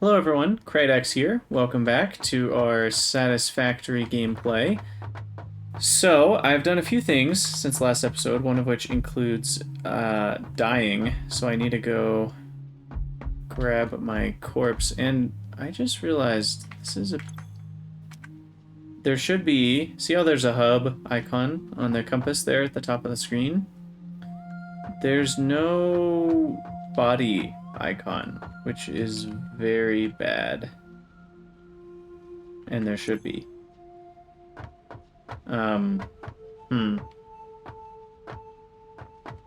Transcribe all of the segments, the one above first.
Hello everyone, Krydax here. Welcome back to our Satisfactory gameplay. So, I've done a few things since last episode, one of which includes dying. So I need to go grab my corpse, and I just realized this is a... There should be... See how there's a hub icon on the compass there at the top of the screen? There's no body icon, which is very bad. And there should be. We'll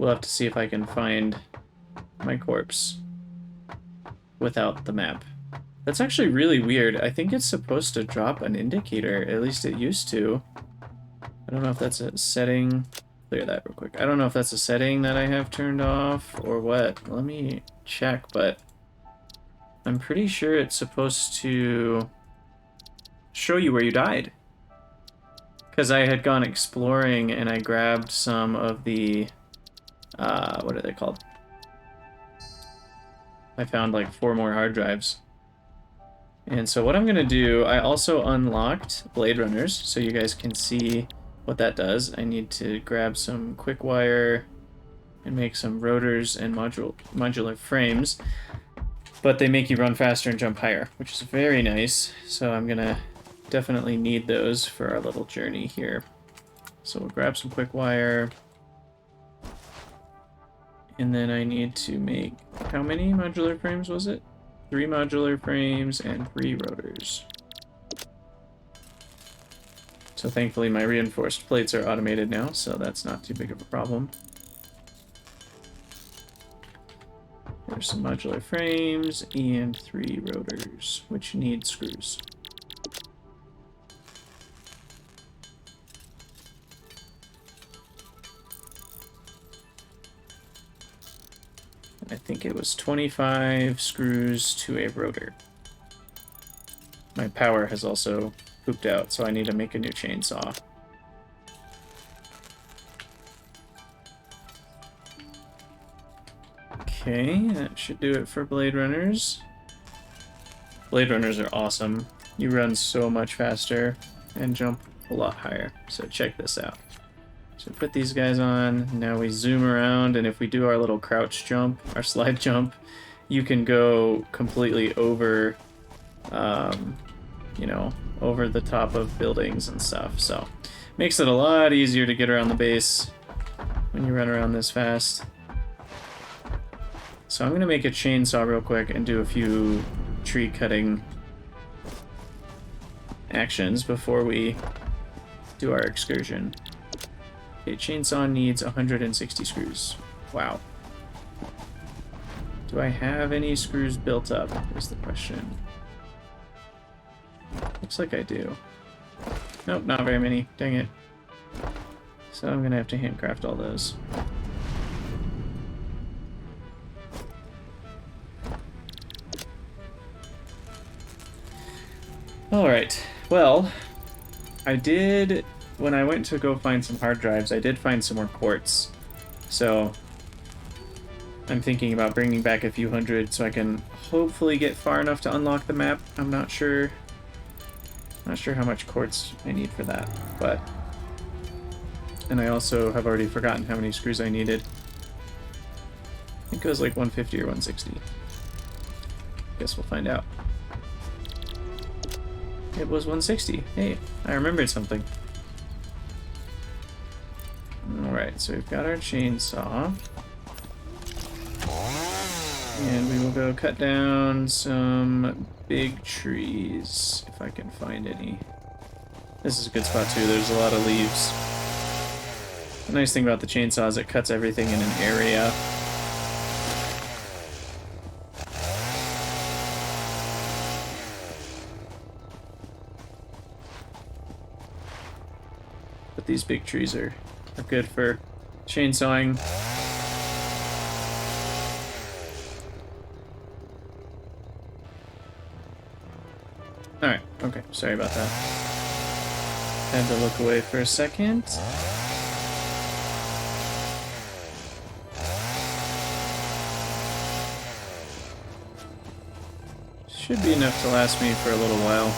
have to see if I can find my corpse without the map. That's actually really weird. I think it's supposed to drop an indicator, at least it used to. I don't know if that's a setting. Clear that real quick. I don't know if that's a setting that I have turned off or what. Let me check, but I'm pretty sure it's supposed to show you where you died. Because I had gone exploring and I grabbed some of the, what are they called? I found like 4 more hard drives. And so what I'm going to do, I also unlocked Blade Runners so you guys can see what that does. I need to grab some quick wire and make some rotors and modular frames, but they make you run faster and jump higher, which is very nice. So I'm gonna definitely need those for our little journey here. So we'll grab some quick wire, and then I need to make, how many modular frames was it? 3 modular frames and 3 rotors. So thankfully my reinforced plates are automated now, so that's not too big of a problem. There's some modular frames and 3 rotors, which need screws. I think it was 25 screws to a rotor. My power has also pooped out, so I need to make a new chainsaw. Okay, that should do it for Blade Runners. Blade Runners are awesome. You run so much faster and jump a lot higher. So check this out. So put these guys on, now we zoom around, and if we do our little crouch jump, our slide jump, you can go completely over, you know, over the top of buildings and stuff. So makes it a lot easier to get around the base when you run around this fast. So I'm gonna make a chainsaw real quick and do a few tree cutting actions before we do our excursion. Okay, chainsaw needs 160 screws. Wow. Do I have any screws built up, is the question. Looks like I do. Nope, not very many. Dang it. So I'm gonna have to handcraft all those. Alright, well, I did, when I went to go find some hard drives, I did find some more quartz. So I'm thinking about bringing back a few hundred so I can hopefully get far enough to unlock the map. I'm not sure. Not sure how much quartz I need for that, but... And I also have already forgotten how many screws I needed. I think it was like 150 or 160. Guess we'll find out. It was 160. Hey, I remembered something. Alright, so we've got our chainsaw. And we will go cut down some big trees, if I can find any. This is a good spot too, there's a lot of leaves. The nice thing about the chainsaw is it cuts everything in an area. But these big trees are good for chainsawing. Alright, okay, sorry about that. Had to look away for a second. Should be enough to last me for a little while.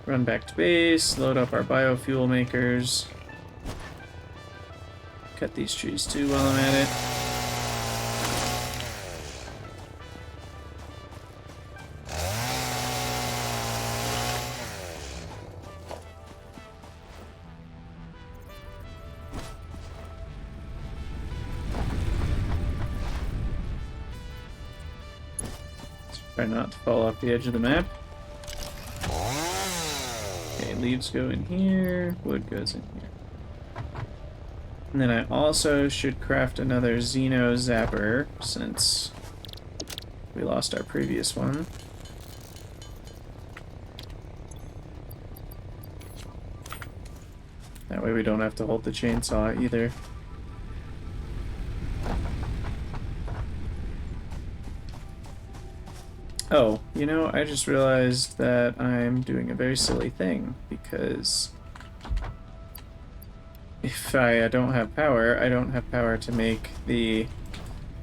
Run back to base, load up our biofuel makers. Cut these trees too while I'm at it. Try not to fall off the edge of the map. Okay, leaves go in here, wood goes in here. And then I also should craft another Xeno Zapper, since we lost our previous one. That way we don't have to hold the chainsaw either. Oh, you know, I just realized that I'm doing a very silly thing, because if I don't have power, I don't have power to make the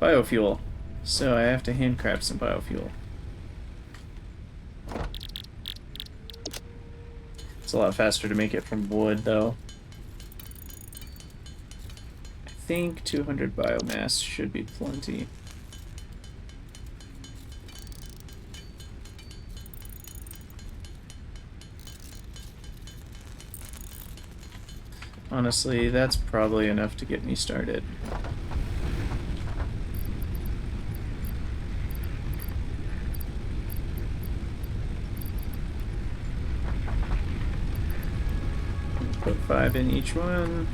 biofuel. So I have to handcraft some biofuel. It's a lot faster to make it from wood, though. I think 200 biomass should be plenty. Honestly, that's probably enough to get me started. Put 5 in each one.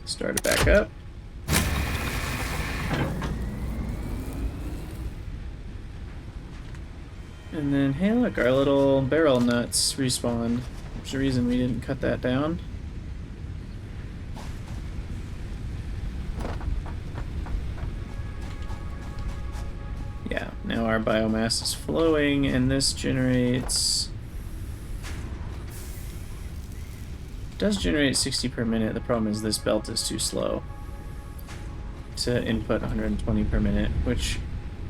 Start it back up. And then, hey look, our little barrel nuts respawned. There's a reason we didn't cut that down. Yeah, now our biomass is flowing, and this generates... It does generate 60 per minute. The problem is this belt is too slow to input 120 per minute, which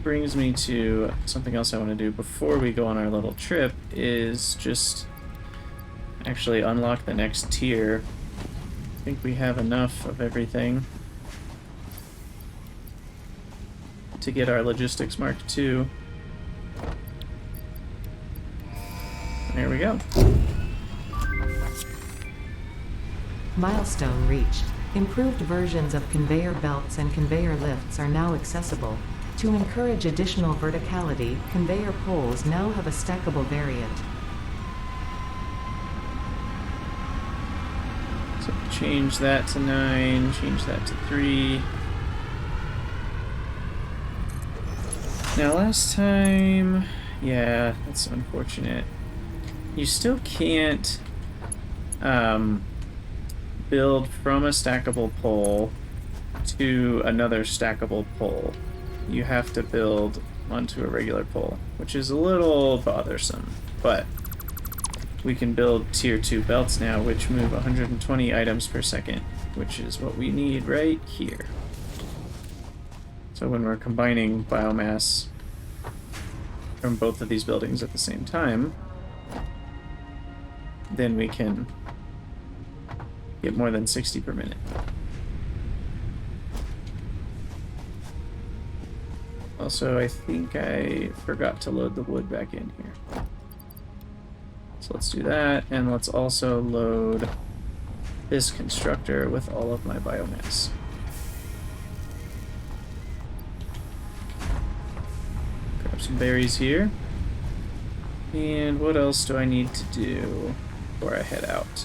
brings me to something else I want to do before we go on our little trip, is just actually unlock the next tier. I think we have enough of everything to get our logistics Mark II. There we go. Milestone reached. Improved versions of conveyor belts and conveyor lifts are now accessible. To encourage additional verticality, conveyor poles now have a stackable variant. So change that to 9, change that to 3. Now last time, yeah, that's unfortunate. You still can't build from a stackable pole to another stackable pole. You have to build onto a regular pole, which is a little bothersome, but we can build tier 2 belts now, which move 120 items per second, which is what we need right here. So when we're combining biomass from both of these buildings at the same time, then we can get more than 60 per minute. Also, I think I forgot to load the wood back in here. So let's do that, and let's also load this constructor with all of my biomass. Grab some berries here. And what else do I need to do before I head out?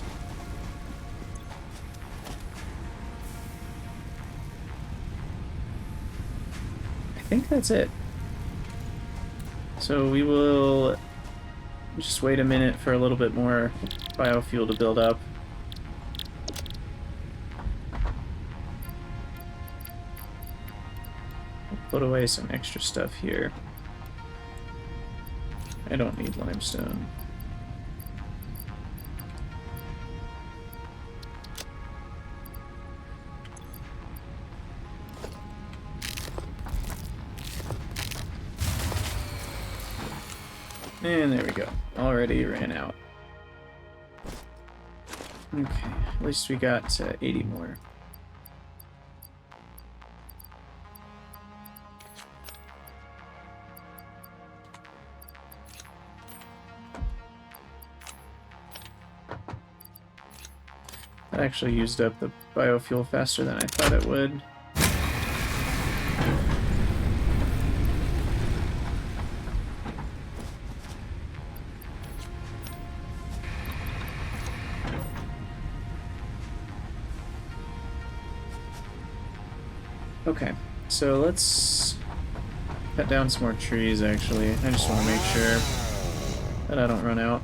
I think that's it. So we will just wait a minute for a little bit more biofuel to build up. put away some extra stuff here. I don't need limestone. And there we go. Already ran out. Okay, at least we got 80 more. That actually used up the biofuel faster than I thought it would. Okay, so let's cut down some more trees, actually. I just want to make sure that I don't run out.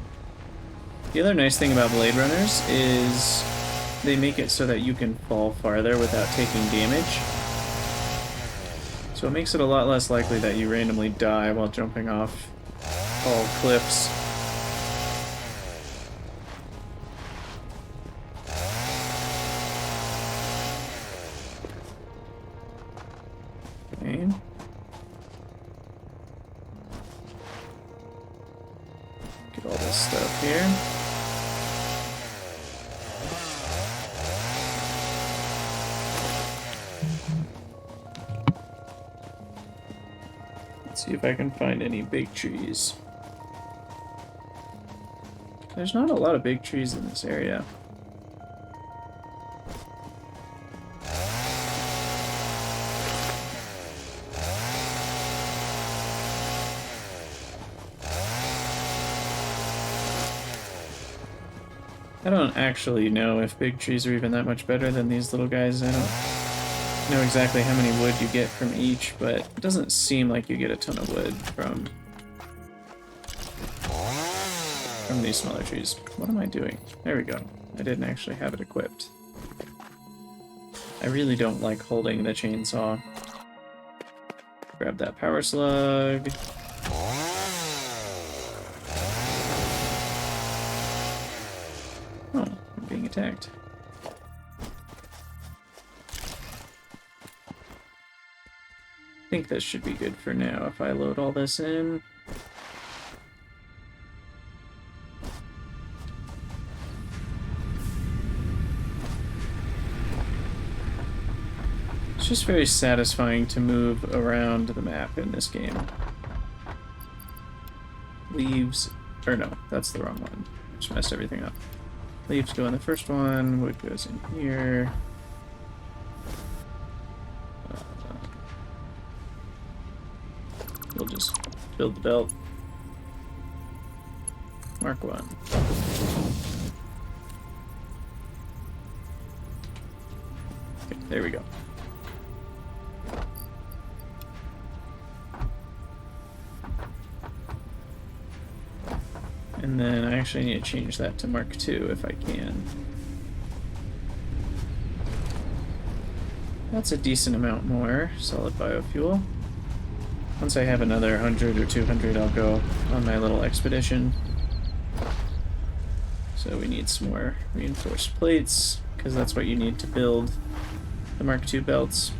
The other nice thing about Blade Runners is they make it so that you can fall farther without taking damage. So it makes it a lot less likely that you randomly die while jumping off tall cliffs. Okay. Get all this stuff here. Let's see if I can find any big trees. There's not a lot of big trees in this area. I don't actually know if big trees are even that much better than these little guys. I don't know exactly how many wood you get from each, but it doesn't seem like you get a ton of wood from these smaller trees. What am I doing? There we go. I didn't actually have it equipped. I really don't like holding the chainsaw. Grab that power slug. Oh, I'm being attacked. I think this should be good for now if I load all this in. It's just very satisfying to move around the map in this game. Leaves, or no, that's the wrong one. Just messed everything up. Leaves go in the first one, wood goes in here. We'll just build the belt. Mark 1. Okay, there we go. And then I actually need to change that to Mark 2 if I can. That's a decent amount more solid biofuel. Once I have another 100 or 200, I'll go on my little expedition. So we need some more reinforced plates, because that's what you need to build the Mark II belts.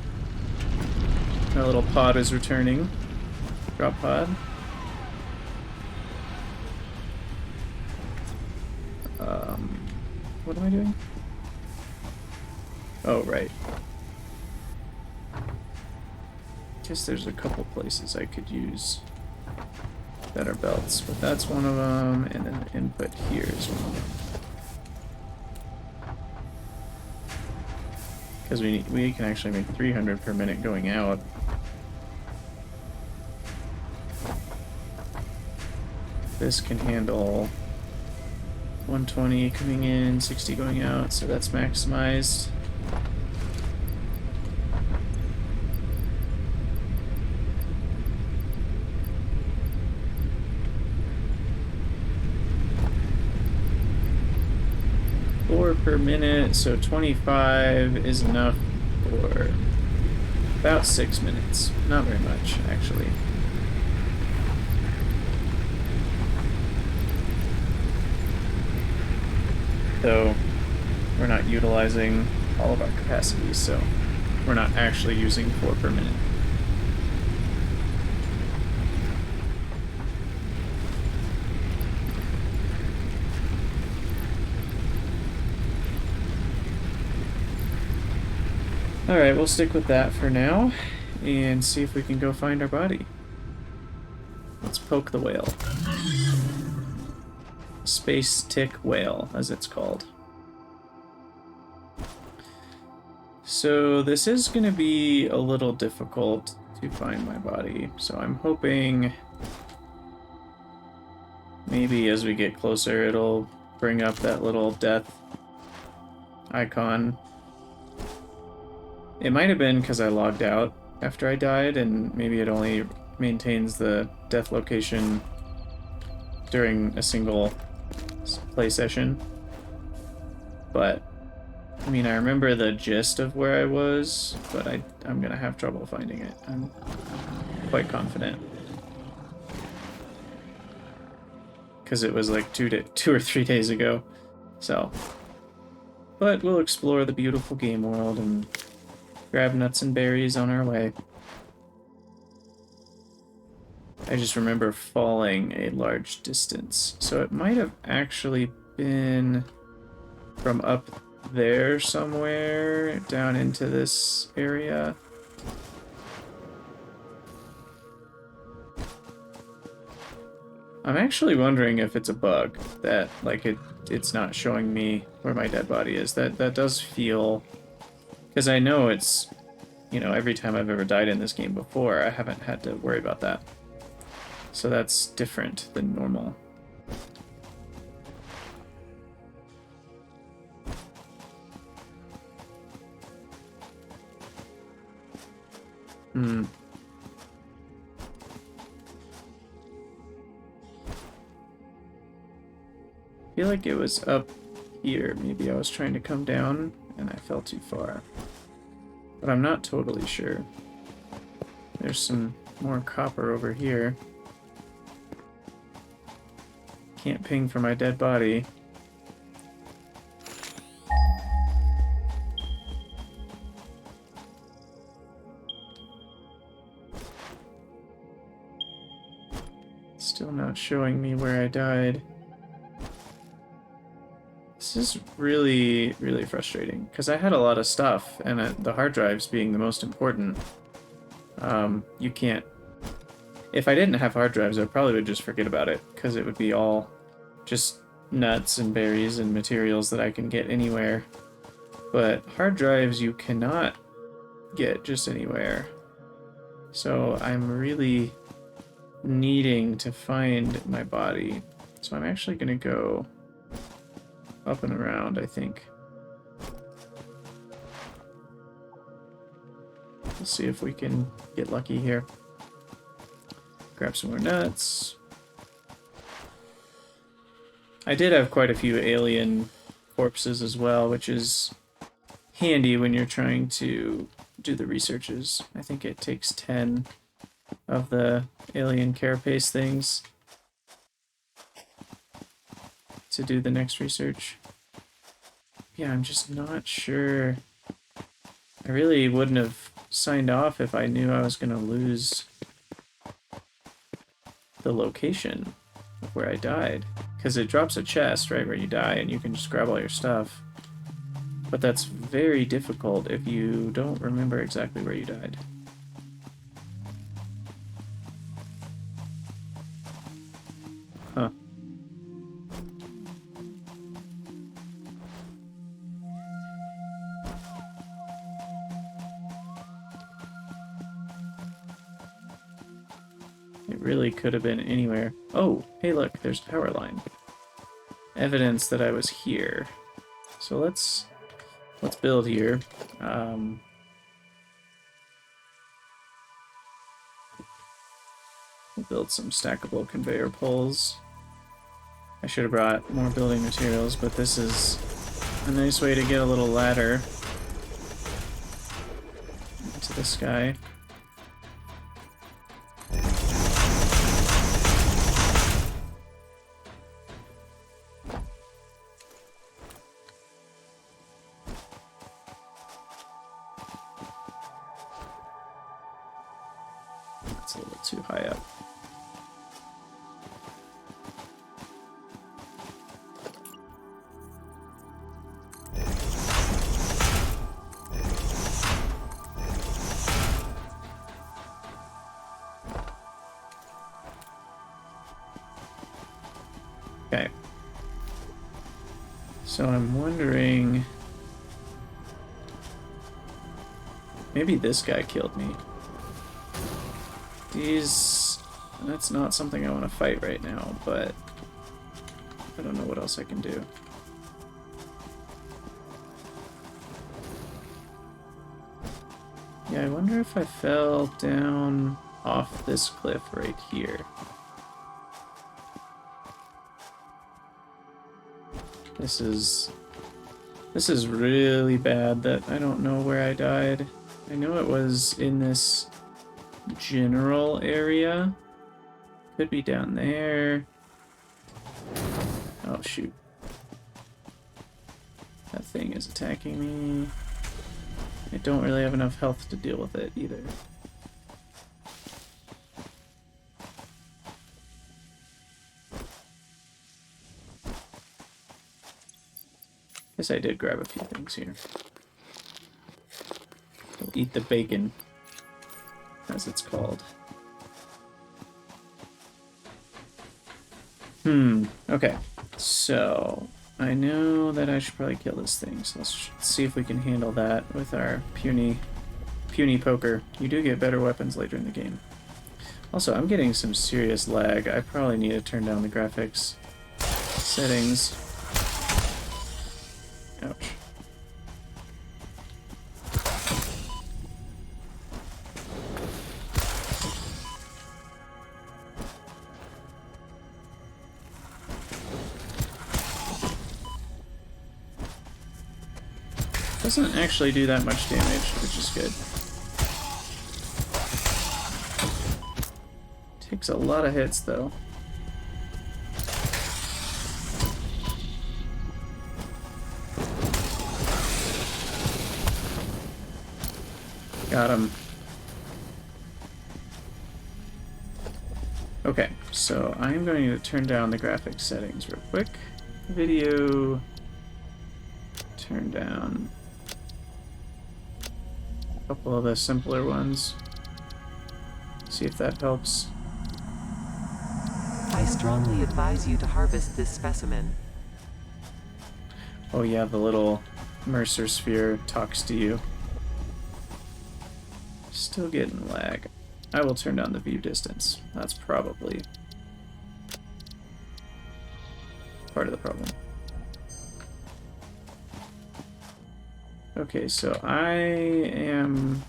Our little pod is returning. Drop pod. What am I doing? Oh, right. Guess there's a couple places I could use better belts, but that's one of them, and then the input here is one of them. Because we can actually make 300 per minute going out. This can handle 120 coming in, 60 going out, so that's maximized. Per minute, so 25 is enough for About 6 minutes. Not very much, actually. Though we're not utilizing all of our capacity, so we're not actually using 4 per minute. Alright, we'll stick with that for now, and see if we can go find our body. Let's poke the whale. Space tick whale, as it's called. So this is going to be a little difficult to find my body, so I'm hoping maybe as we get closer it'll bring up that little death icon. It might have been because I logged out after I died, and maybe it only maintains the death location during a single play session. But, I mean, I remember the gist of where I was, but I'm gonna have trouble finding it. I'm quite confident. Because it was like 2 or 3 days ago. So, but we'll explore the beautiful game world and grab nuts and berries on our way. I just remember falling a large distance, so it might have actually been from up there somewhere down into this area. I'm actually wondering if it's a bug that, like, it's not showing me where my dead body is. That does feel... Because I know it's, you know, every time I've ever died in this game before, I haven't had to worry about that. So that's different than normal. I feel like it was up here. Maybe I was trying to come down and I fell too far. But I'm not totally sure. There's some more copper over here. Can't ping for my dead body. Still not showing me where I died. This is really, really frustrating, because I had a lot of stuff, and the hard drives being the most important, you can't... If I didn't have hard drives, I probably would just forget about it, because it would be all just nuts and berries and materials that I can get anywhere. But hard drives you cannot get just anywhere. So I'm really needing to find my body. So I'm actually going to go up and around, I think. Let's see if we can get lucky here. Grab some more nuts. I did have quite a few alien corpses as well, which is handy when you're trying to do the researches. I think it takes 10 of the alien carapace things to do the next research. Yeah, I'm just not sure. I really wouldn't have signed off if I knew I was going to lose the location of where I died. Because it drops a chest right where you die and you can just grab all your stuff. But that's very difficult if you don't remember exactly where you died. Huh. It really could have been anywhere. Oh, hey look, there's a power line. Evidence that I was here. So let's build here. We'll build some stackable conveyor poles. I should have brought more building materials, but this is a nice way to get a little ladder. into the sky. That's a little too high up. Okay. So I'm wondering... maybe this guy killed me. That's not something I want to fight right now, but I don't know what else I can do. Yeah, I wonder if I fell down off this cliff right here. This is really bad that I don't know where I died. I know it was in this general area. Could be down there. Oh shoot. That thing is attacking me. I don't really have enough health to deal with it either. Guess I did grab a few things here. We'll eat the bacon, as it's called. Okay. So, I know that I should probably kill this thing, so let's see if we can handle that with our puny poker. You do get better weapons later in the game. Also, I'm getting some serious lag. I probably need to turn down the graphics settings. Ouch. Doesn't actually do that much damage, which is good. Takes a lot of hits, though. Got him. Okay, so I'm going to turn down the graphics settings real quick. Video. Turn down a couple of the simpler ones. See if that helps. I strongly advise you to harvest this specimen. Oh yeah, the little Mercer sphere talks to you. Still getting lag. I will turn down the view distance. That's probably part of the problem. Okay, so I am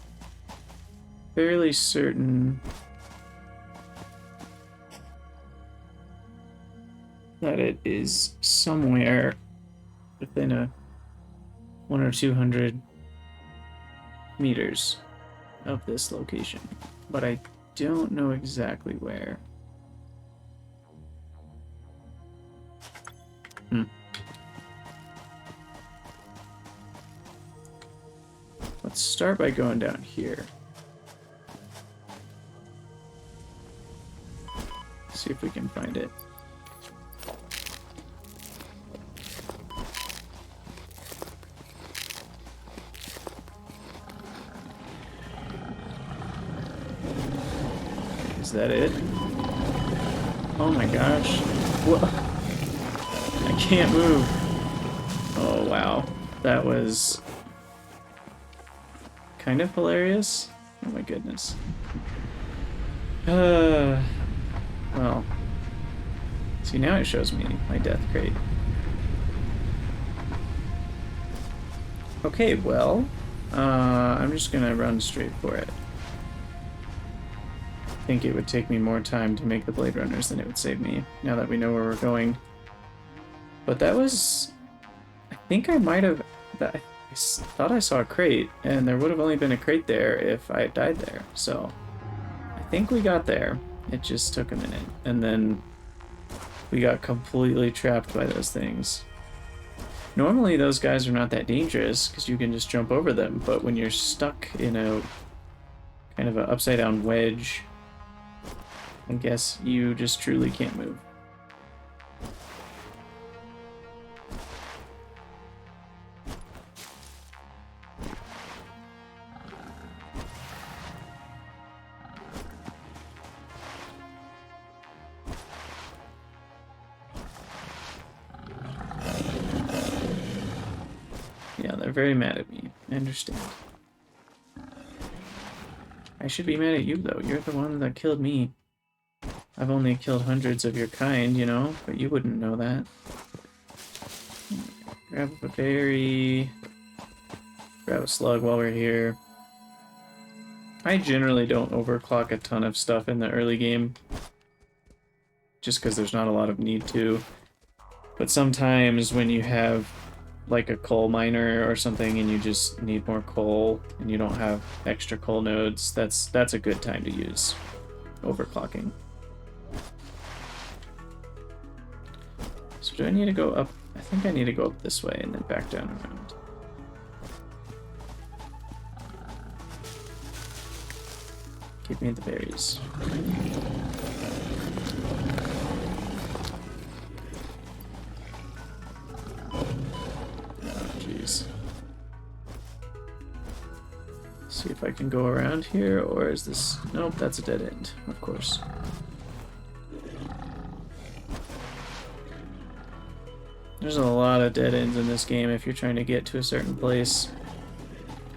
fairly certain that it is somewhere within a 100 or 200 meters of this location, but I don't know exactly where. Let's start by going down here. See if we can find it. Is that it? Oh my gosh. What? I can't move. Oh wow. That was kind of hilarious. Oh my goodness. Well. See, now it shows me my death crate. Okay, well, I'm just gonna run straight for it. I think it would take me more time to make the Blade Runners than it would save me, now that we know where we're going. But that was... I think I might have... thought I saw a crate, and there would have only been a crate there if I had died there. So I think we got there. It just took a minute. And then we got completely trapped by those things. Normally those guys are not that dangerous because you can just jump over them, but when you're stuck in a kind of an upside down wedge, I guess you just truly can't move. Yeah, they're very mad at me. I understand. I should be mad at you, though. You're the one that killed me. I've only killed hundreds of your kind, you know, but you wouldn't know that. Grab a berry. Grab a slug while we're here. I generally don't overclock a ton of stuff in the early game, just because there's not a lot of need to. But sometimes when you have like a coal miner or something and you just need more coal and you don't have extra coal nodes, that's a good time to use overclocking. So do I need to go up? I think I need to go up this way and then back down around. Give me the berries. See if I can go around here, or is this... Nope, that's a dead end, of course. There's a lot of dead ends in this game if you're trying to get to a certain place.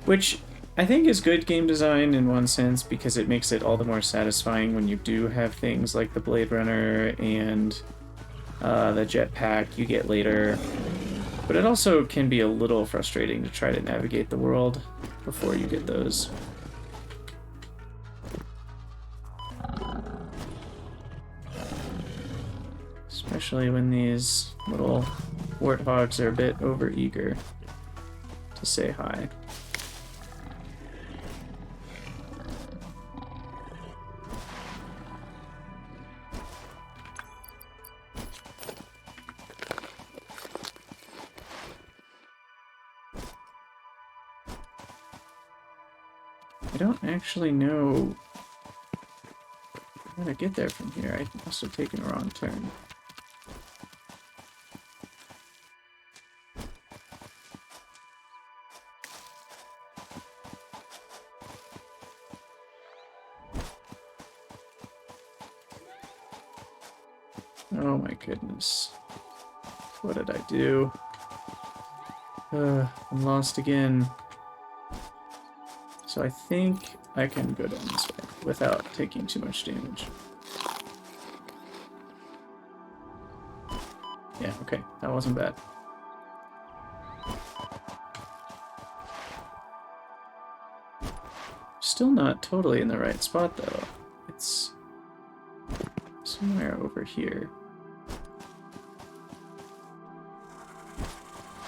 Which I think is good game design in one sense, because it makes it all the more satisfying when you do have things like the Blade Runner and the jetpack you get later. But it also can be a little frustrating to try to navigate the world before you get those. Especially when these little warthogs are a bit overeager to say hi. I don't actually know how to get there from here. I must have taken a wrong turn. Oh my goodness. What did I do? I'm lost again. So I think I can go down this way without taking too much damage. Yeah, okay, that wasn't bad. Still not totally in the right spot though. It's somewhere over here.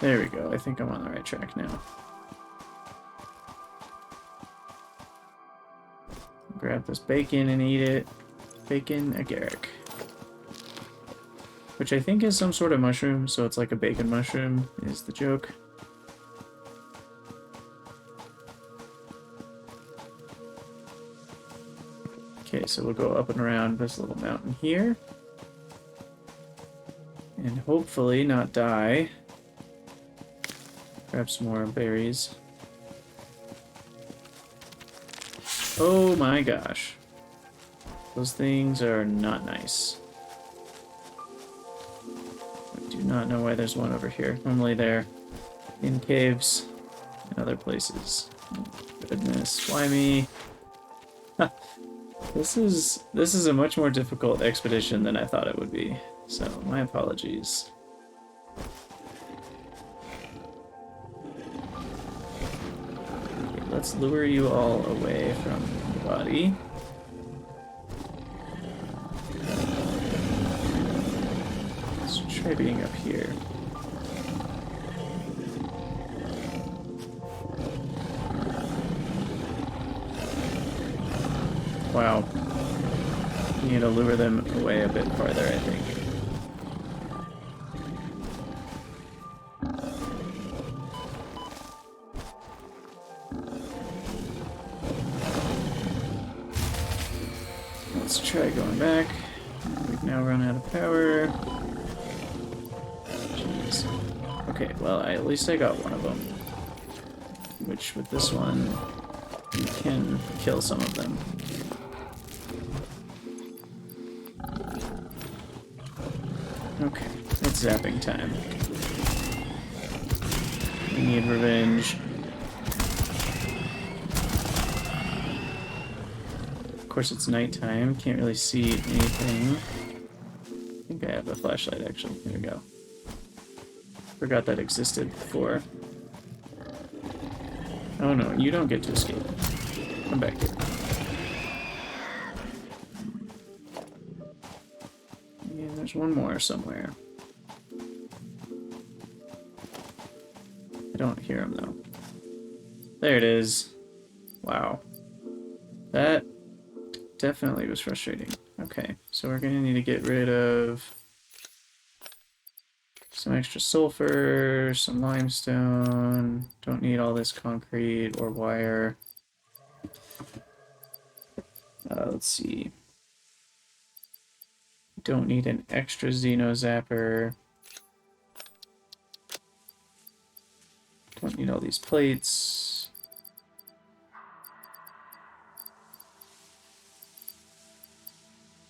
There we go, I think I'm on the right track now. Grab this bacon and eat it. Bacon agaric. Which I think is some sort of mushroom, so it's like a bacon mushroom, is the joke. Okay, so we'll go up and around this little mountain here. And hopefully not die. Grab some more berries. Oh my gosh. Those things are not nice. I do not know why there's one over here. Normally they're in caves and other places. Oh, goodness, why me? This is a much more difficult expedition than I thought it would be. So my apologies. Let's lure you all away from the body. Let's try being up here. Wow. You need to lure them away a bit farther, I think. Let's try going back. We've now run out of power. Jeez. Okay, well, at least I got one of them. Which, with this one, you can kill some of them. Okay, it's zapping time. We need revenge. Of course, it's nighttime. Can't really see anything. I think I have a flashlight, actually. There we go. Forgot that existed before. Oh no, you don't get to escape. Come back here. Yeah, there's one more somewhere. I don't hear him though. There it is. Wow. That definitely was frustrating. Okay, so we're gonna need to get rid of some extra sulfur, some limestone. Don't need all this concrete or wire. Let's see. Don't need an extra Xeno Zapper. Don't need all these plates.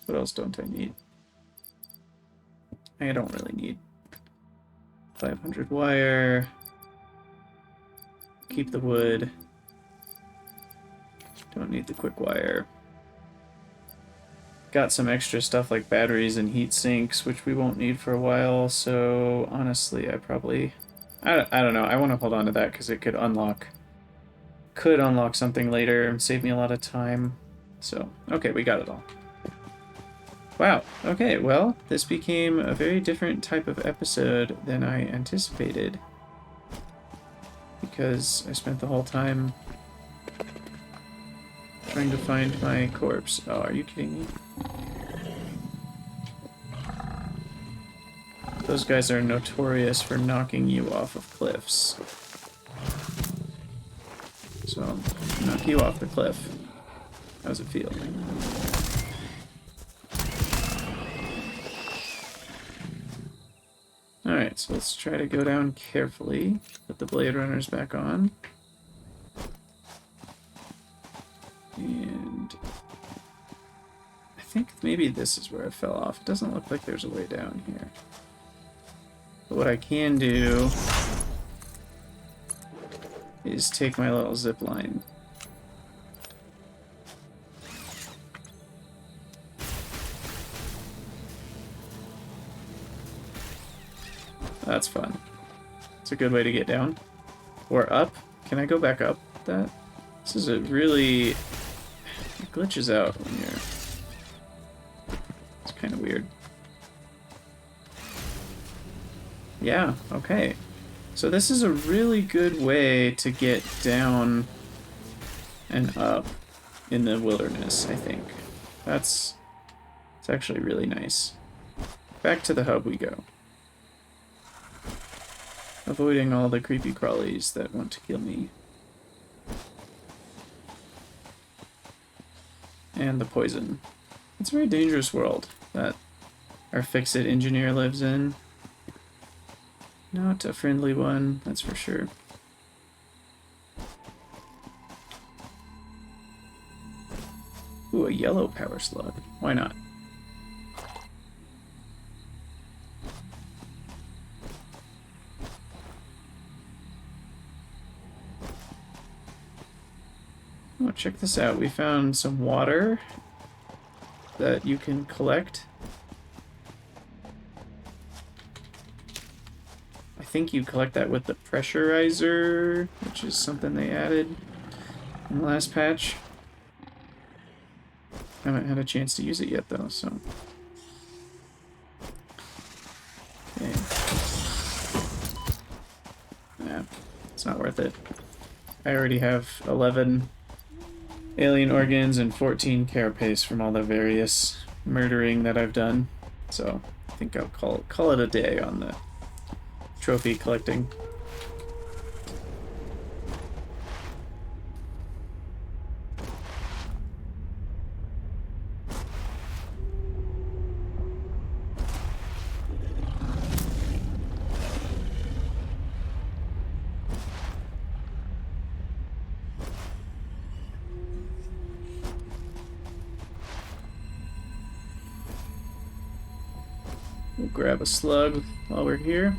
What else don't I need? I don't really need 500 wire. Keep the wood. Don't need the quick wire. Got some extra stuff like batteries and heat sinks, which we won't need for a while, so honestly, I probably... I don't know, I want to hold on to that because it could unlock something later and save me a lot of time. So, okay, we got it all. Wow, okay, well, this became a very different type of episode than I anticipated. Because I spent the whole time trying to find my corpse. Oh, are you kidding me? Those guys are notorious for knocking you off of cliffs. So, knock you off the cliff. How's it feel? Alright, so let's try to go down carefully. Put the Blade Runners back on. And I think maybe this is where I fell off. It doesn't look like there's a way down here. But what I can do is take my little zip line. That's fun. It's a good way to get down. Or up. Can I go back up that? This is a really... It glitches out when you're... It's kind of weird. Yeah, okay. So this is a really good way to get down and up in the wilderness, I think. It's actually really nice. Back to the hub we go. Avoiding all the creepy crawlies that want to kill me. And the poison. It's a very dangerous world that our Fix-It engineer lives in. Not a friendly one, that's for sure. Ooh, a yellow power slug. Why not? Oh, check this out. We found some water that you can collect. I think you collect that with the pressurizer, which is something they added in the last patch. Haven't had a chance to use it yet, though, so... Okay. Nah, it's not worth it. I already have 11 alien organs and 14 carapace from all the various murdering that I've done. So I think I'll call it a day on the trophy collecting. We'll grab a slug while we're here.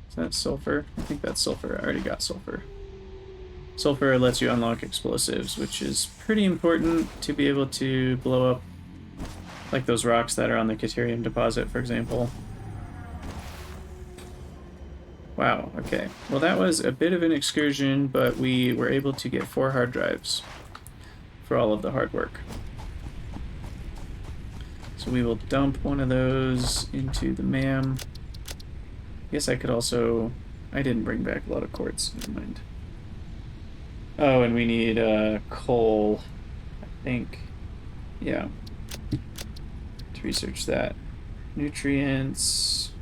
Is that sulfur? I think that's sulfur. I already got sulfur. Sulfur lets you unlock explosives, which is pretty important to be able to blow up like those rocks that are on the Caterium deposit, for example. Wow, okay. Well, that was a bit of an excursion, but we were able to get 4 hard drives for all of the hard work. So we will dump one of those into the MAM. I guess I could also... I didn't bring back a lot of quartz, never mind. Oh, and we need coal, I think. Yeah. To research that. Nutrients...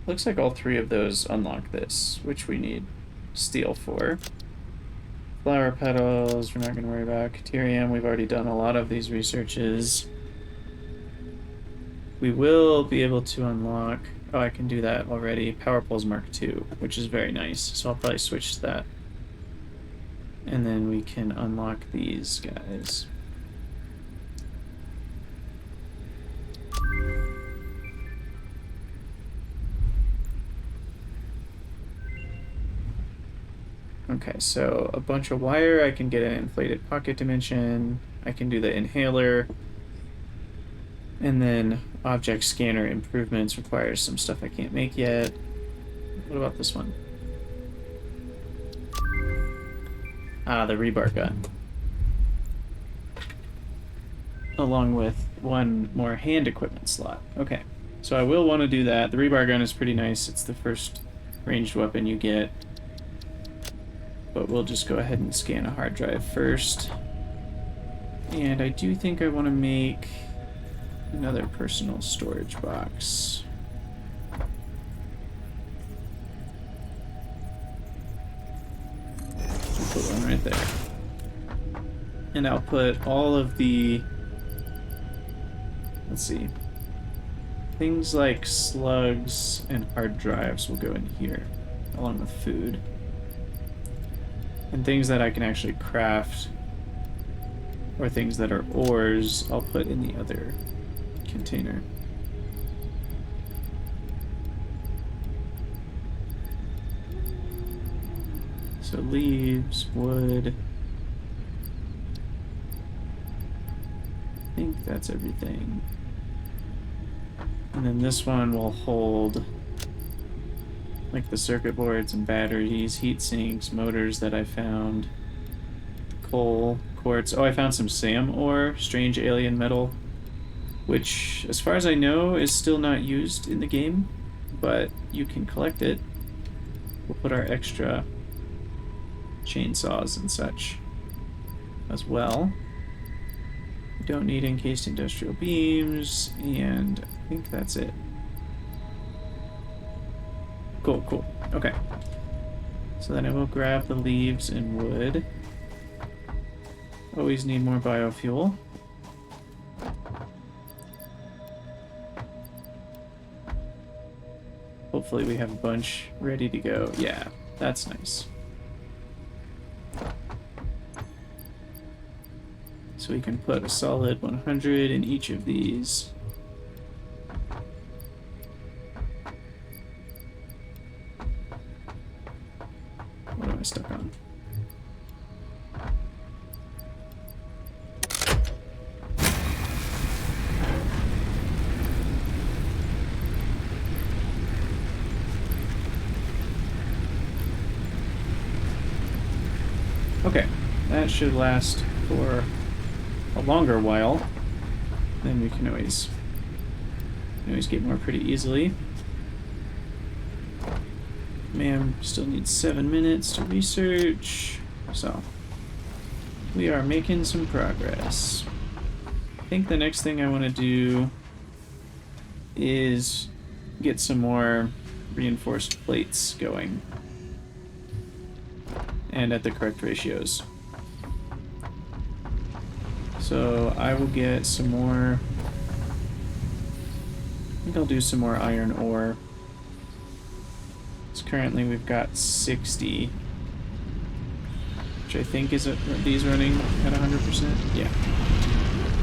Looks like all 3 of those unlock this, which we need steel for. Flower petals, we're not going to worry about. Caterium, we've already done a lot of these researches. We will be able to unlock... Oh, I can do that already. Power poles Mark II, which is very nice. So I'll probably switch to that. And then we can unlock these guys. Okay, so a bunch of wire, I can get an inflated pocket dimension, I can do the inhaler, and then object scanner improvements requires some stuff I can't make yet. What about this one? Ah, the rebar gun. Along with 1 more hand equipment slot. Okay, so I will want to do that. The rebar gun is pretty nice. It's the first ranged weapon you get. But we'll just go ahead and scan a hard drive first. And I do think I want to make another personal storage box. I'll put one right there. And I'll put all of the... Let's see. Things like slugs and hard drives will go in here, along with food. And things that I can actually craft, or things that are ores, I'll put in the other container. So leaves, wood. I think that's everything. And then this one will hold like the circuit boards and batteries, heat sinks, motors that I found, coal, quartz. Oh, I found some SAM ore, strange alien metal, which, as far as I know, is still not used in the game, but you can collect it. We'll put our extra chainsaws and such as well. We don't need encased industrial beams, and I think that's it. Cool, cool. Okay. So then I will grab the leaves and wood. Always need more biofuel. Hopefully we have a bunch ready to go. Yeah, that's nice. So we can put a solid 100 in each of these. What am I stuck on? Okay, that should last for a longer while. Then we can always can always get more pretty easily. Man, still needs 7 minutes to research. So, we are making some progress. I think the next thing I want to do is get some more reinforced plates going. And at the correct ratios. So I will get some more... I think I'll do some more iron ore. So currently we've got 60. Which I think is these running at 100%? Yeah.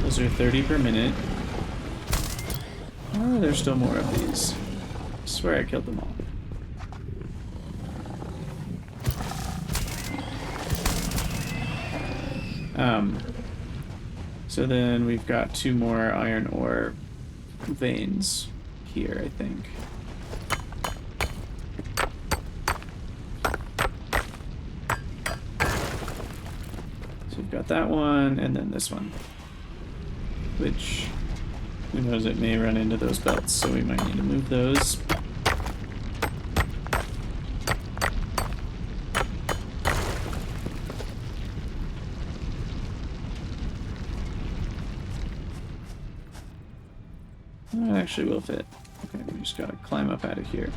Those are 30 per minute. Oh, there's still more of these. I swear I killed them all. So then we've got 2 more iron ore veins here, I think. So we've got that one, and then this one. Which, who knows, it may run into those belts, so we might need to move those. That actually will fit. Okay, we just gotta climb up out of here.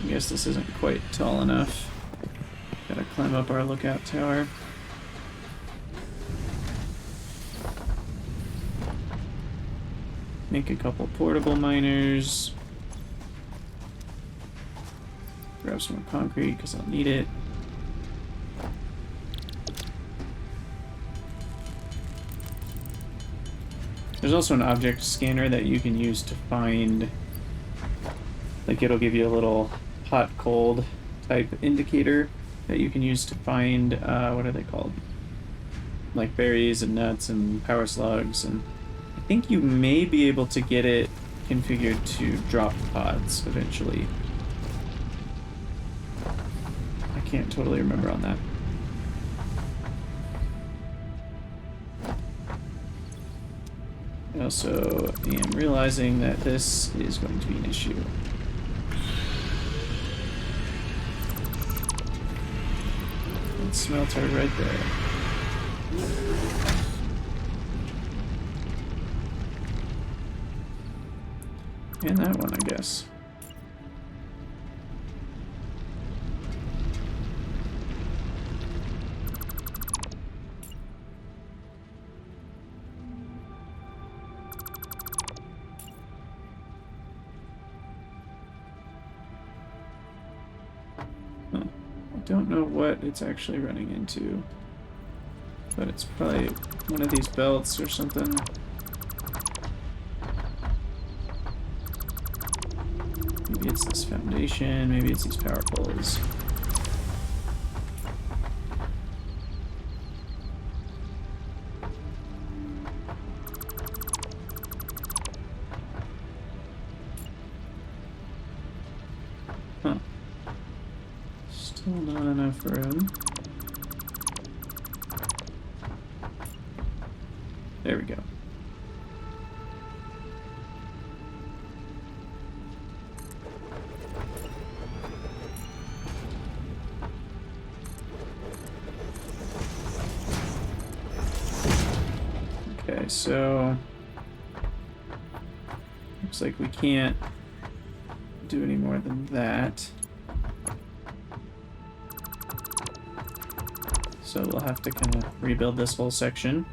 I guess this isn't quite tall enough. Gotta climb up our lookout tower. Make a couple portable miners. Grab some more concrete because I'll need it. There's also an object scanner that you can use to find, like, it'll give you a little hot cold type indicator that you can use to find, what are they called? Like berries and nuts and power slugs, and I think you may be able to get it configured to drop pods eventually. I can't totally remember on that. I also am realizing that this is going to be an issue. And smelter right there. And that one, I guess. Don't know what it's actually running into, but it's probably one of these belts or something. Maybe it's this foundation, maybe it's these power poles. Not enough room. There we go. Okay, so looks like we can't do any more than that. So we'll have to kind of rebuild this whole section.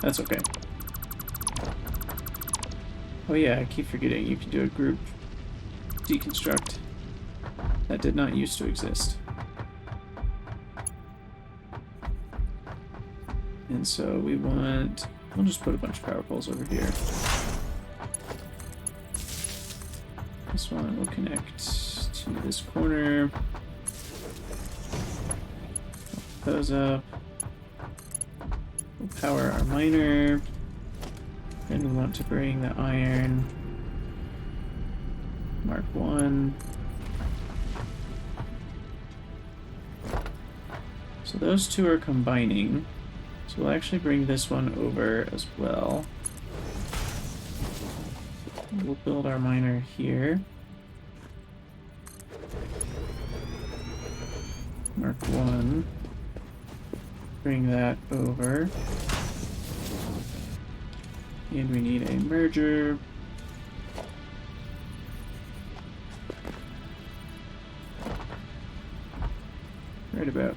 That's okay. Oh yeah, I keep forgetting you can do a group deconstruct. That did not used to exist. And so we want... We'll just put a bunch of power poles over here. This one will connect to this corner. Those up. We'll power our miner. And we want to bring the iron Mark 1. So those two are combining. So we'll actually bring this one over as well. We'll build our miner here. Mark 1. Bring that over. And we need a merger. Right about,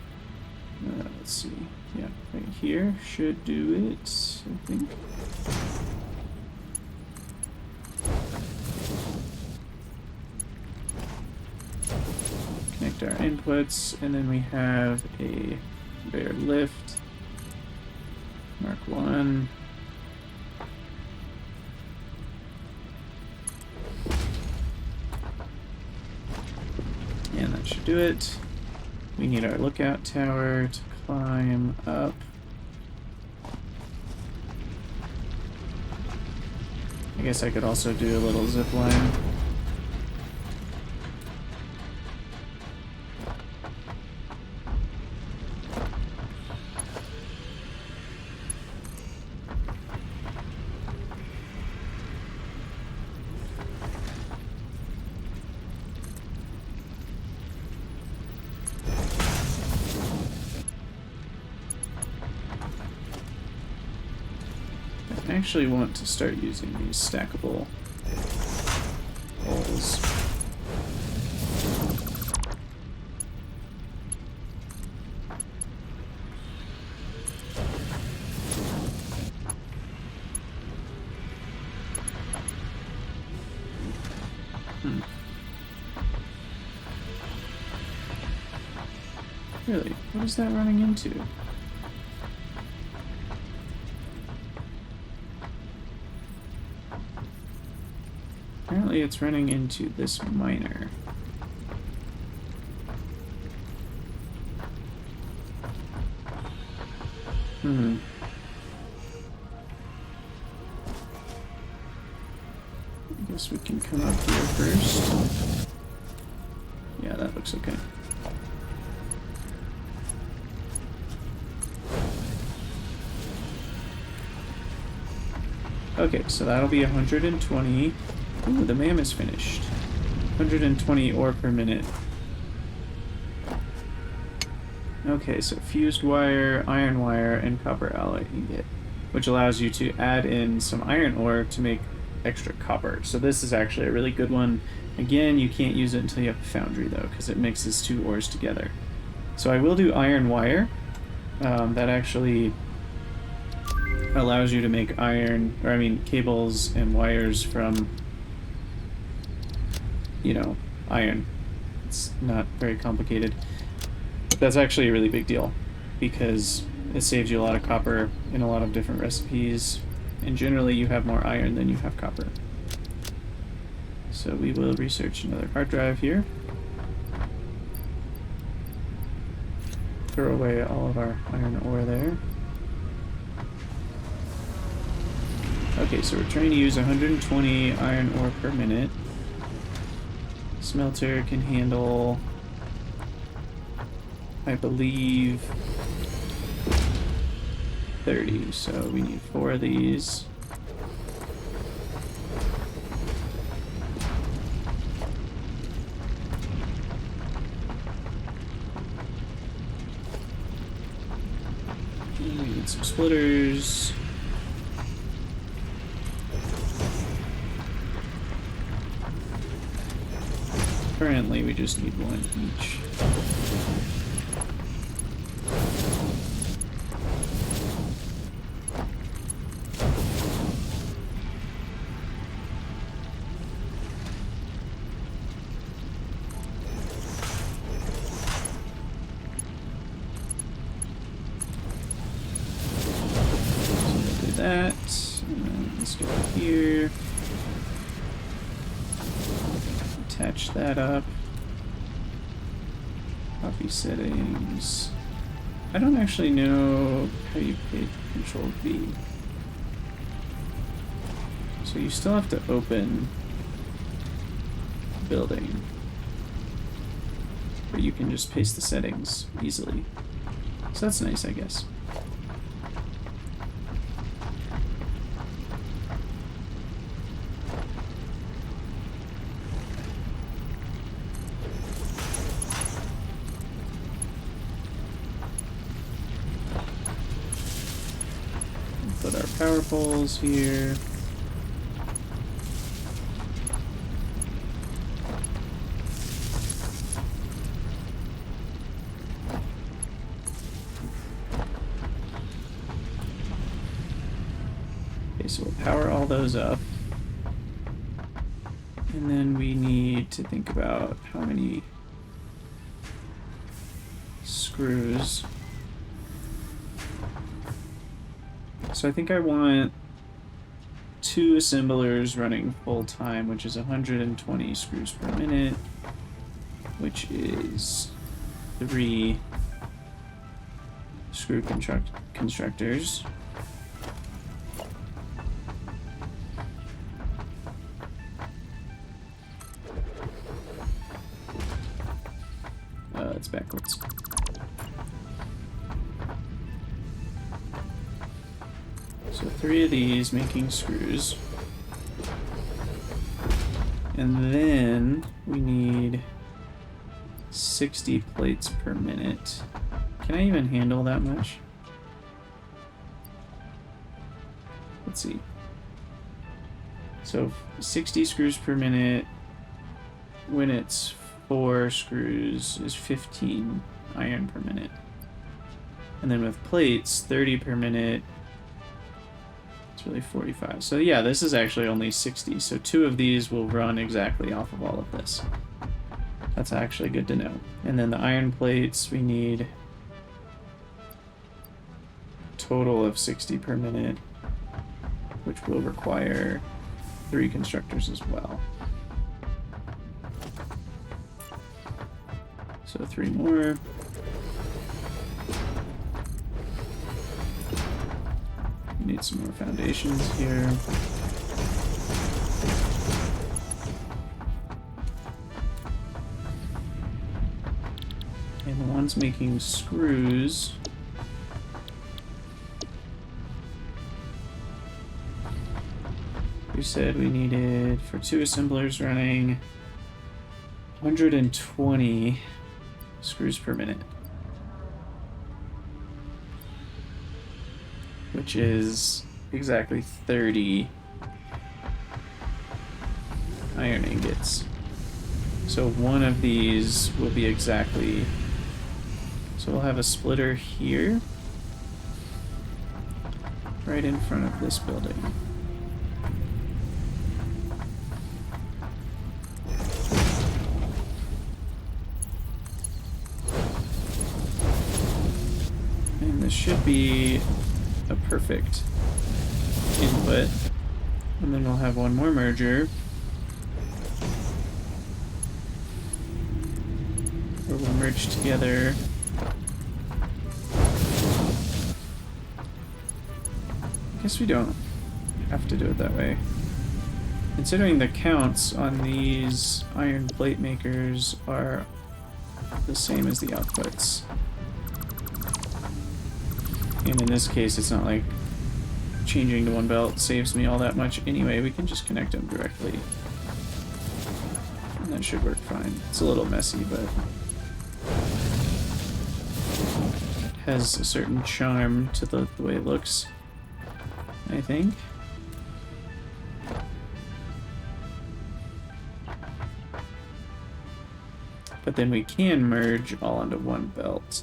let's see. Yeah, right here should do it, I think. Connect our inputs, and then we have a conveyor lift. Mark 1. And that should do it. We need our lookout tower to climb up. I guess I could also do a little zip line. I actually want to start using these stackable poles. Really? What is that running into? Apparently it's running into this miner. I guess we can come up here first. Yeah, that looks okay. Okay, so that'll be 120. Ooh, the MAM is finished. 120 ore per minute. Okay, so fused wire, iron wire, and copper alloy ingot, which allows you to add in some iron ore to make extra copper. So this is actually a really good one. Again, you can't use it until you have a foundry though, because it mixes two ores together. So I will do iron wire. That actually allows you to make cables and wires from, iron. It's not very complicated. That's actually a really big deal because it saves you a lot of copper in a lot of different recipes, and generally you have more iron than you have copper. So we will research another hard drive here. Throw away all of our iron ore there. Okay, so we're trying to use 120 iron ore per minute. Smelter can handle, I believe, 30, so we need 4 of these. And we need some splitters. Currently, we just need 1 each. That, and then let's go here, attach that up, copy settings. I don't actually know how you hit Control V. So you still have to open building. But you can just paste the settings easily. So that's nice, I guess. Put our power poles here. Okay, so we'll power all those up. And then we need to think about how many screws. So I think I want 2 assemblers running full time, which is 120 screws per minute, which is 3 screw constructors. It's backwards. So 3 of these making screws. And then we need 60 plates per minute. Can I even handle that much? Let's see. So 60 screws per minute when it's 4 screws is 15 iron per minute. And then with plates, 30 per minute, it's really 45. So yeah, this is actually only 60. So 2 of these will run exactly off of all of this. That's actually good to know. And then the iron plates, we need a total of 60 per minute, which will require 3 constructors as well. So 3 more. We need some more foundations here. And the ones making screws. We said we needed, for 2 assemblers running, 120 screws per minute, which is exactly 30 iron ingots. So one of these will be exactly, so we'll have a splitter here right in front of this building. This should be a perfect input. And then we'll have one more merger, where we'll merge together. I guess we don't have to do it that way. Considering the counts on these iron plate makers are the same as the outputs. And in this case, it's not like changing to one belt saves me all that much anyway. We can just connect them directly. And that should work fine. It's a little messy, but it has a certain charm to the way it looks, I think. But then we can merge all into one belt.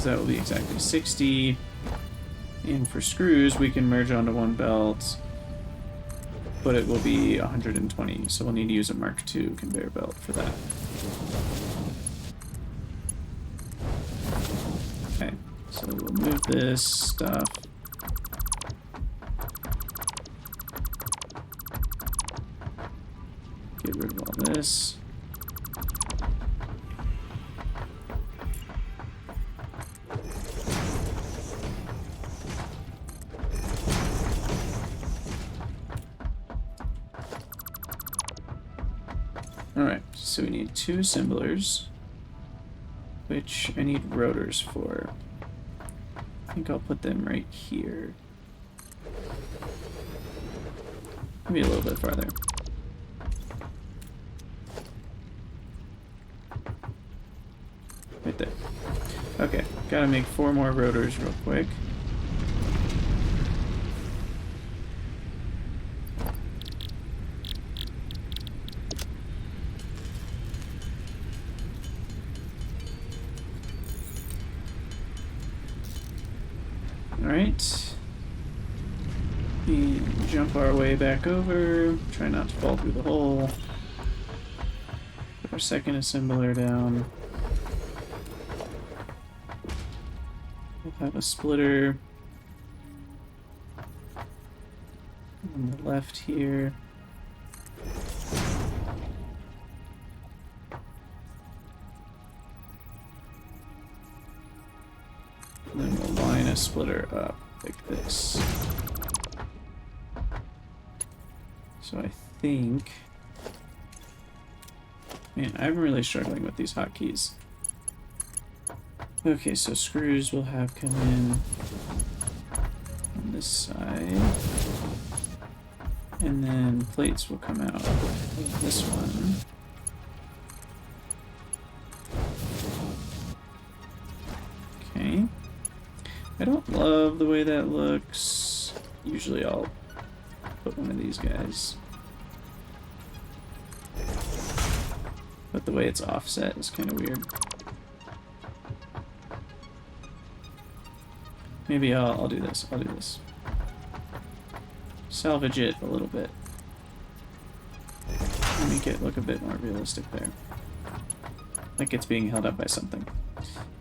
That will be exactly 60. And for screws, we can merge onto one belt, but it will be 120. So we'll need to use a Mark II conveyor belt for that. Okay, so we'll move this stuff. Get rid of all this. Alright, so we need 2 assemblers, which I need rotors for. I think I'll put them right here. Maybe a little bit farther. Right there. Okay, gotta make 4 more rotors real quick. Alright. We jump our way back over. Try not to fall through the hole. Put our second assembler down. We'll have a splitter on the left here. And then we'll line a splitter up like this. So I think... Man, I'm really struggling with these hotkeys. Okay, so screws will have come in on this side. And then plates will come out of this one. Okay. I don't love the way that looks. Usually I'll put one of these guys. But the way it's offset is kind of weird. Maybe I'll do this. I'll do this. Salvage it a little bit. Make it look a bit more realistic there. Like it's being held up by something.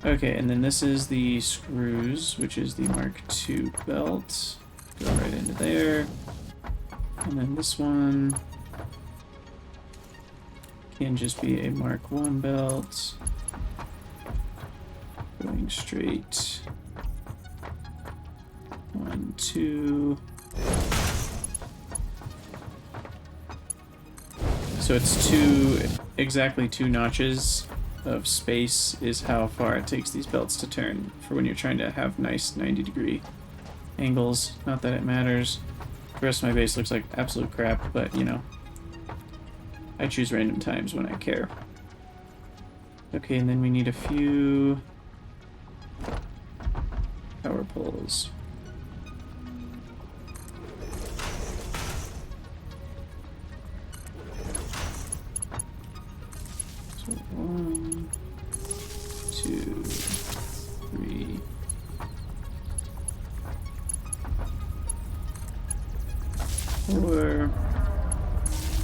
Okay, and then this is the screws, which is the Mark II belt. Go right into there. And then this one can just be a Mark I belt. Going straight. 1, 2. So it's exactly two notches of space is how far it takes these belts to turn for when you're trying to have nice 90-degree angles. Not that it matters. The rest of my base looks like absolute crap, but you know, I choose random times when I care. Okay, and then we need a few power poles. So 1, 2, 3. 4,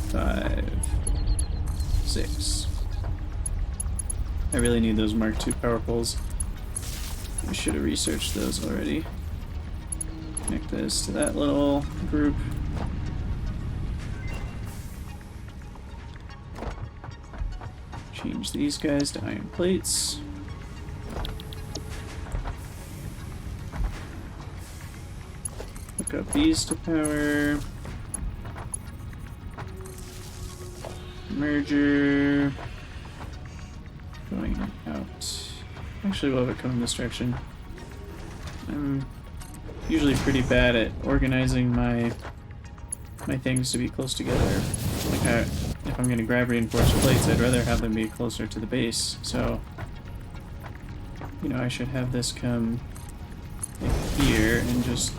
5, 6. I really need those Mark II power poles. I should have researched those already. Connect this to that little group. Change these guys to iron plates. Hook up these to power. Merger. Going out. Actually, we'll have it come in this direction. I'm usually pretty bad at organizing my things to be close together. Like, if I'm going to grab reinforced plates, I'd rather have them be closer to the base. So, you know, I should have this come like here and just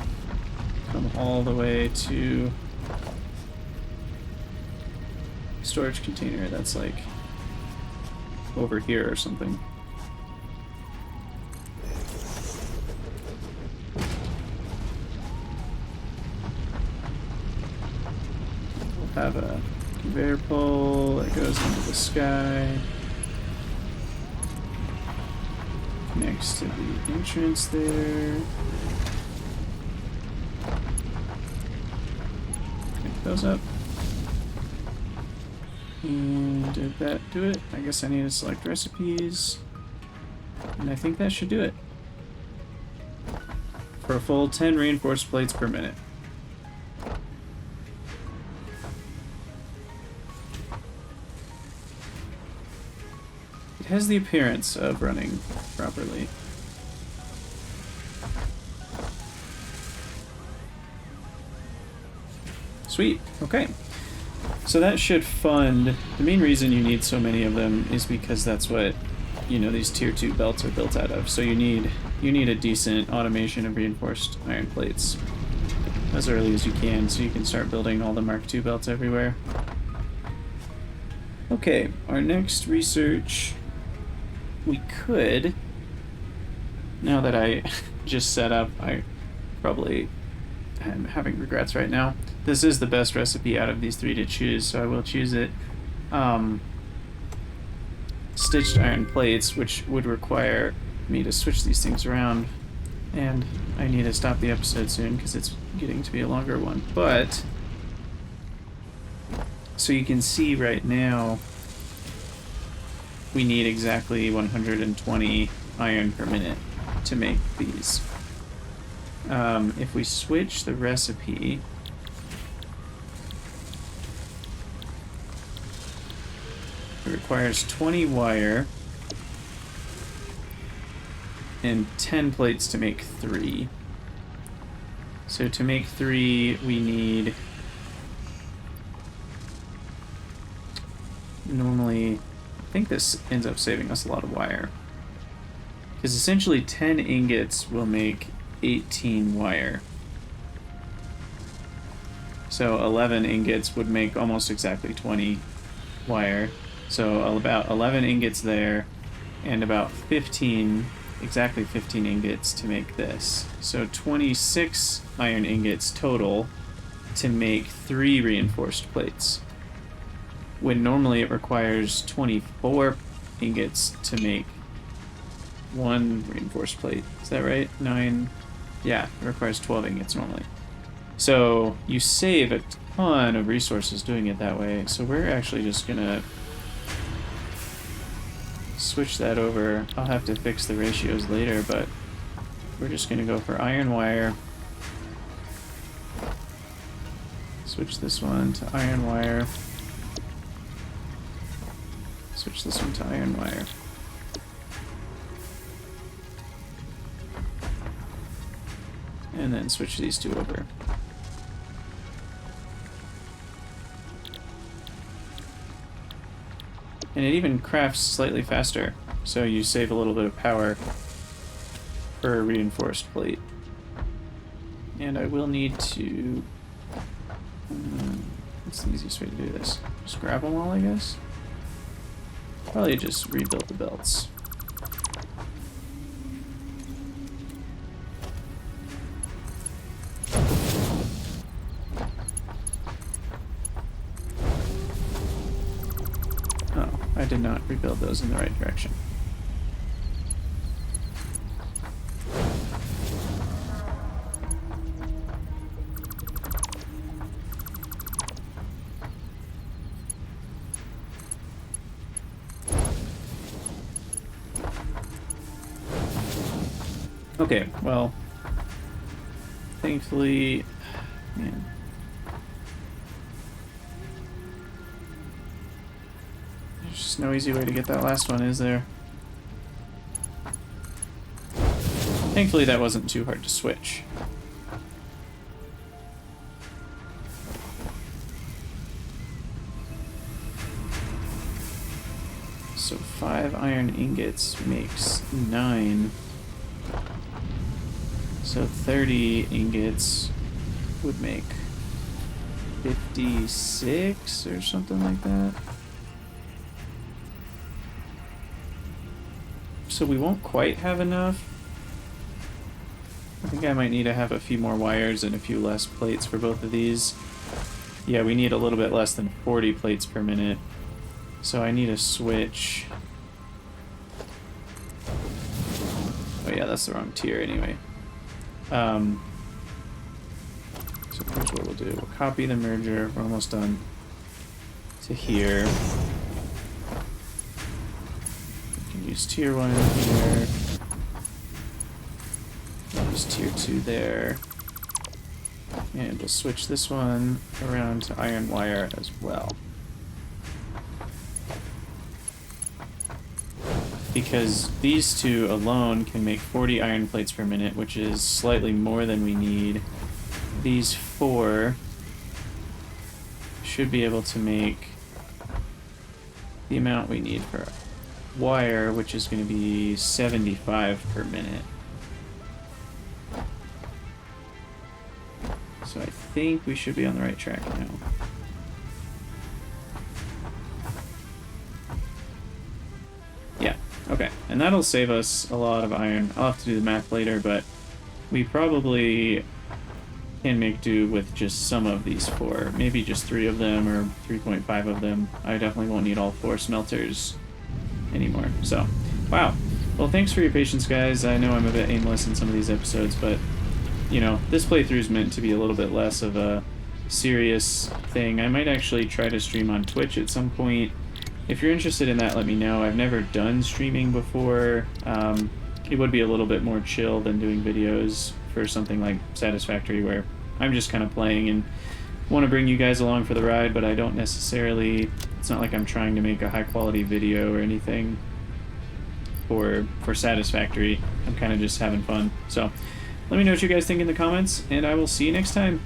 come all the way to storage container that's like over here or something. We'll have a conveyor pole that goes into the sky. Next to the entrance there. Pick those up. And did that do it? I guess I need to select recipes. And I think that should do it. For a full 10 reinforced plates per minute. has the appearance of running properly. Sweet. Okay. So that should fund... The main reason you need so many of them is because that's what, you know, these tier 2 belts are built out of. So you need a decent automation of reinforced iron plates as early as you can, so you can start building all the Mark II belts everywhere. Okay, our next research... We could... Now that I just set up, I probably am having regrets right now. This is the best recipe out of these 3 to choose, so I will choose it. Stitched iron plates, which would require me to switch these things around, and I need to stop the episode soon because it's getting to be a longer one. But so you can see right now we need exactly 120 iron per minute to make these. If we switch the recipe, it requires 20 wire and 10 plates to make 3. So to make 3, we need... Normally, I think this ends up saving us a lot of wire. Because essentially 10 ingots will make 18 wire. So 11 ingots would make almost exactly 20 wire. So about 11 ingots there, and about 15, exactly 15 ingots to make this. So 26 iron ingots total to make 3 reinforced plates. When normally it requires 24 ingots to make 1 reinforced plate. Is that right? 9? Yeah, it requires 12 ingots normally. So you save a ton of resources doing it that way. So we're actually just gonna switch that over. I'll have to fix the ratios later, but we're just gonna go for iron wire. Switch this one to iron wire. Switch this one to iron wire. And then switch these 2 over. And it even crafts slightly faster, so you save a little bit of power per reinforced plate. And I will need to... what's the easiest way to do this? Just grab them all, I guess? Probably just rebuild the belts. Oh, I did not rebuild those in the right direction. Okay, well, thankfully, man. There's just no easy way to get that last one, is there? Thankfully that wasn't too hard to switch. So 5 iron ingots makes 9. So 30 ingots would make 56 or something like that. So we won't quite have enough. I think I might need to have a few more wires and a few less plates for both of these. Yeah, we need a little bit less than 40 plates per minute. So I need to switch. Oh yeah, that's the wrong tier anyway. So here's what we'll do. We'll copy the merger. We're almost done. To here. We can use tier 1 here. Use tier 2 there. And we'll switch this one around to iron wire as well. because these two alone can make 40 iron plates per minute, which is slightly more than we need. These 4 should be able to make the amount we need for wire, which is going to be 75 per minute. So I think we should be on the right track now. Yeah, okay. And that'll save us a lot of iron. I'll have to do the math later, but we probably can make do with just some of these 4. Maybe just 3 of them or 3.5 of them. I definitely won't need all 4 smelters anymore. So, wow. Well, thanks for your patience, guys. I know I'm a bit aimless in some of these episodes, but you know, this playthrough is meant to be a little bit less of a serious thing. I might actually try to stream on Twitch at some point. If you're interested in that, let me know. I've never done streaming before. It would be a little bit more chill than doing videos for something like Satisfactory, where I'm just kind of playing and want to bring you guys along for the ride, but I don't necessarily... It's not like I'm trying to make a high-quality video or anything for Satisfactory. I'm kind of just having fun. So... let me know what you guys think in the comments, and I will see you next time.